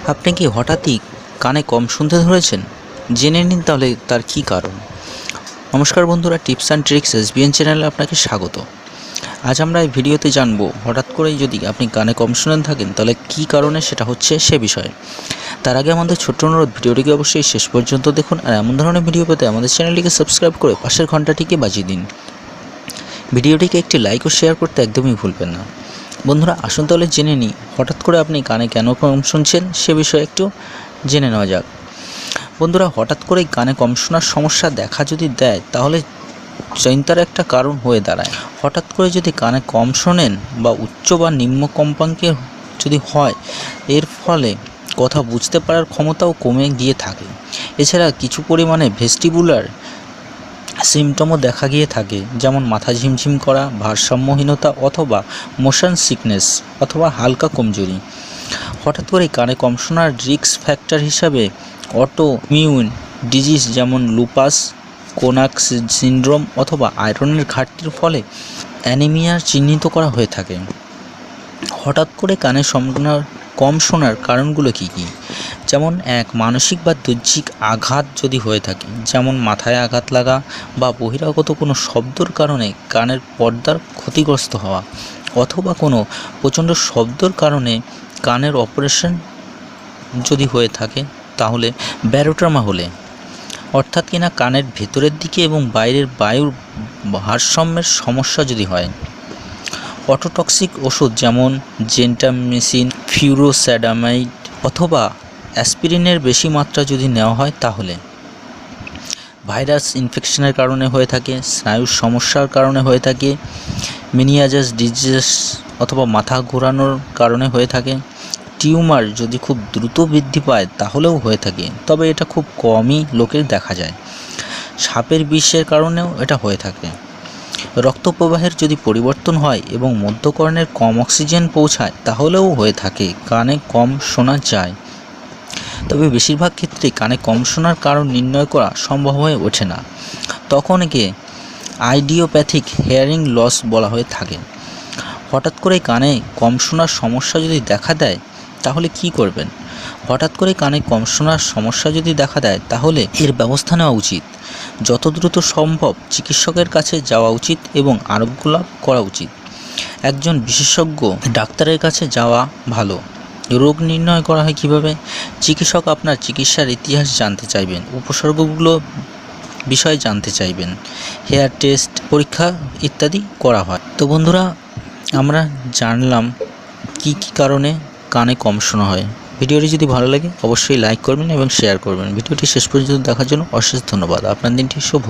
আপনি কি হঠাৎই কানে কম শুনতে ধরেছেন? জেনে নিন তাহলে তার কী কারণ। নমস্কার বন্ধুরা, টিপস অ্যান্ড ট্রিক্স এসবিএন চ্যানেলে আপনাকে স্বাগত। আজ আমরা এই ভিডিওতে জানবো হঠাৎ করেই যদি আপনি কানে কম শুনে থাকেন তাহলে কী কারণে সেটা হচ্ছে সে বিষয়ে। তার আগে আমাদের ছোট্ট অনুরোধ, ভিডিওটিকে অবশ্যই শেষ পর্যন্ত দেখুন আর এমন ধরনের ভিডিও পেতে আমাদের চ্যানেলটিকে সাবস্ক্রাইব করে পাশের ঘন্টাটিকে বাজিয়ে দিন। ভিডিওটিকে একটি লাইক ও শেয়ার করতে একদমই ভুলবেন না। বন্ধুরা, আসুন তাহলে জেনে নিই হঠাৎ করে আপনি কানে কেন কম শুনছেন সে বিষয়ে একটু জেনে নেওয়া যাক। বন্ধুরা, হঠাৎ করেই কানে কম শোনার সমস্যা দেখা যদি দেয় তাহলে চিন্তার একটা কারণ হয়ে দাঁড়ায়। হঠাৎ করে যদি কানে কম শোনেন বা উচ্চ বা নিম্ন কম্পাঙ্কের যদি হয়, এর ফলে কথা বুঝতে পারার ক্ষমতাও কমে গিয়ে থাকে। এছাড়া কিছু পরিমাণে ভেস্টিবুলার সিমটমও দেখা গিয়ে থাকে, যেমন মাথা ঝিমঝিম করা, ভারসাম্যহীনতা অথবা মোশন সিকনেস অথবা হালকা কমজোরি। হঠাৎ করে কানে কম শোনার রিস্ক ফ্যাক্টর হিসাবে অটো ইমিউন ডিজিজ যেমন লুপাস, কোনাক্স সিনড্রোম অথবা আয়রনের ঘাটতির ফলে অ্যানিমিয়ার চিহ্নিত করা হয়ে থাকে। হঠাৎ করে কানে কম শোনার কারণগুলো কী কী? যেমন মানসিক বা দৈহিক আঘাত যদি হয়ে থাকে, যেমন মাথায় আঘাত লাগা বা বহিরাগত কোনো শব্দর কারণে কানের পর্দার ক্ষতিগ্রস্ত হওয়া, অথবা কোনো প্রচণ্ড শব্দর কারণে কানের অপারেশন যদি হয়ে থাকে, তাহলে ব্যারোট্রমা হলে, অর্থাৎ কিনা কানের ভেতরের দিকে এবং বাইরের বায়ুর ভারসাম্যের সমস্যা যদি হয়। অটোটক্সিক ওষুধ যেমন জেন্টামিসিন, ফিউরোস্যাডামাইড অথবা অ্যাসপিরিনের বেশি মাত্রা যদি নেওয়া হয়, তাহলে ভাইরাস ইনফেকশনের কারণে হয়ে থাকে, স্নায়ুর সমস্যার কারণে হয়ে থাকে, মেনিয়াজাস ডিজিজ অথবা মাথা ঘোরানোর কারণে হয়ে থাকে, টিউমার যদি খুব দ্রুত বৃদ্ধি পায় তাহলেও হয়ে থাকে, তবে এটা খুব কমই লোকের দেখা যায়। সাপের বিষের কারণেও এটা হয়ে থাকে। রক্ত প্রবাহের যদি পরিবর্তন হয় এবং মধ্যকর্ণের কম অক্সিজেন পৌঁছায় তাহলেও হয়ে থাকে, কানে কম শোনা যায়। তবে বেশিরভাগ ক্ষেত্রেই কানে কম শোনার কারণ নির্ণয় করা সম্ভব হয়ে ওঠে না, তখন একে আইডিওপ্যাথিক হিয়ারিং লস বলা হয়ে থাকে। হঠাৎ করে কানে কম শোনার সমস্যা যদি দেখা দেয় তাহলে কি করবেন? হঠাৎ করে কানে কম শোনার সমস্যা যদি দেখা দেয় তাহলে এর ব্যবস্থা নেওয়া উচিত। যত দ্রুত সম্ভব চিকিৎসকের কাছে যাওয়া উচিত এবং আরোগ্য লাভ করা উচিত। একজন বিশেষজ্ঞ ডাক্তারের কাছে যাওয়া ভালো। রোগ নির্ণয় করা হয় কীভাবে? চিকিৎসক আপনার চিকিৎসার ইতিহাস জানতে চাইবেন, উপসর্গগুলো বিষয়ে জানতে চাইবেন, হেয়ার টেস্ট, পরীক্ষা ইত্যাদি করা হয়। তো বন্ধুরা, আমরা জানলাম কি কি কারণে কানে কম শোনা হয়। ভিডিওটি যদি ভালো লাগে অবশ্যই লাইক করবেন এবং শেয়ার করবেন। ভিডিওটি শেষ পর্যন্ত দেখার জন্য অশেষ ধন্যবাদ। আপনার দিনটি শুভ।